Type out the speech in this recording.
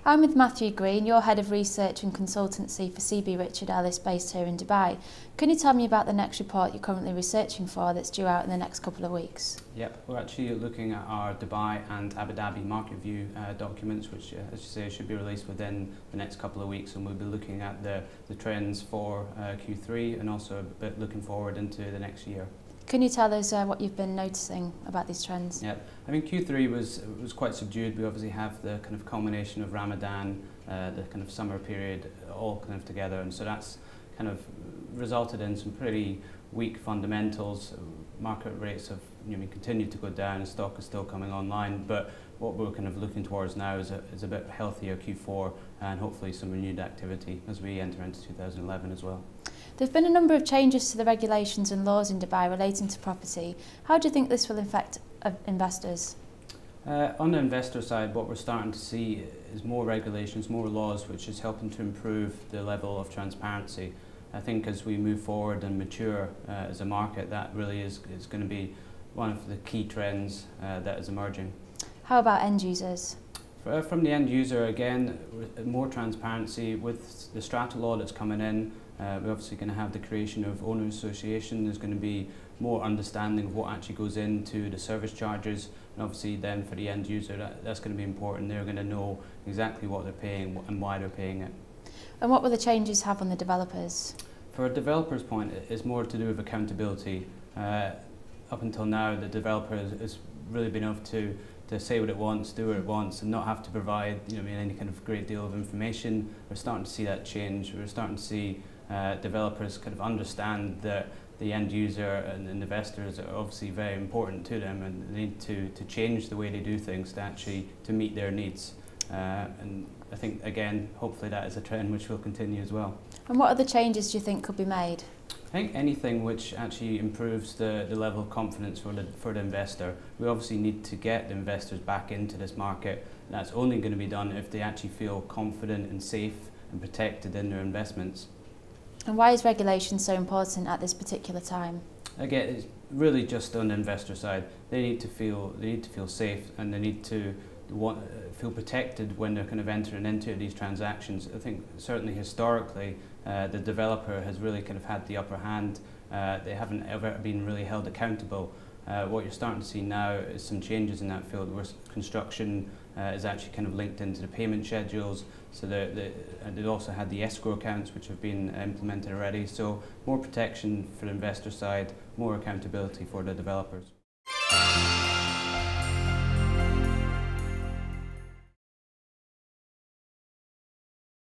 I'm with Matthew Green, you're Head of Research and Consultancy for CB Richard Ellis based here in Dubai. Can you tell me about the next report you're currently researching for that's due out in the next couple of weeks? Yep, we're actually looking at our Dubai and Abu Dhabi market view documents, which as you say should be released within the next couple of weeks, and we'll be looking at the trends for Q3 and also a bit looking forward into the next year. Can you tell us what you've been noticing about these trends? Yeah, I mean Q3 was quite subdued. We obviously have the kind of culmination of Ramadan, the kind of summer period all kind of together, and so that's kind of resulted in some pretty weak fundamentals. Market rates have continued to go down, stock is still coming online, but what we're kind of looking towards now is a bit healthier Q4 and hopefully some renewed activity as we enter into 2011 as well. There have been a number of changes to the regulations and laws in Dubai relating to property. How do you think this will affect investors? On the investor side, what we're starting to see is more regulations, more laws, which is helping to improve the level of transparency. I think as we move forward and mature as a market, that really is going to be one of the key trends that is emerging. How about end users? From the end user, again, more transparency with the strata law that's coming in. We're obviously going to have the creation of owner association. There's going to be more understanding of what actually goes into the service charges, and obviously then for the end user that's going to be important. They're going to know exactly what they're paying and why they're paying it. And what will the changes have on the developers? For a developer's point, it's more to do with accountability. Up until now, the developer has really been able to say what it wants, do what it wants, and not have to provide any kind of great deal of information. We're starting to see that change. We're starting to see developers kind of understand that the end user and investors are obviously very important to them, and they need to change the way they do things to meet their needs. And I think, again, hopefully that is a trend which will continue as well. And what other changes do you think could be made? I think anything which actually improves the level of confidence for the investor. We obviously need to get the investors back into this market, and that's only going to be done if they actually feel confident and safe and protected in their investments. And why is regulation so important at this particular time? Again, it's really just on the investor side. They need to feel safe, and they need to feel protected when they're kind of entering into these transactions. I think certainly historically the developer has really kind of had the upper hand. They haven't ever been really held accountable. What you're starting to see now is some changes in that field where construction is actually kind of linked into the payment schedules. So they've also had the escrow accounts which have been implemented already. So more protection for the investor side, more accountability for the developers.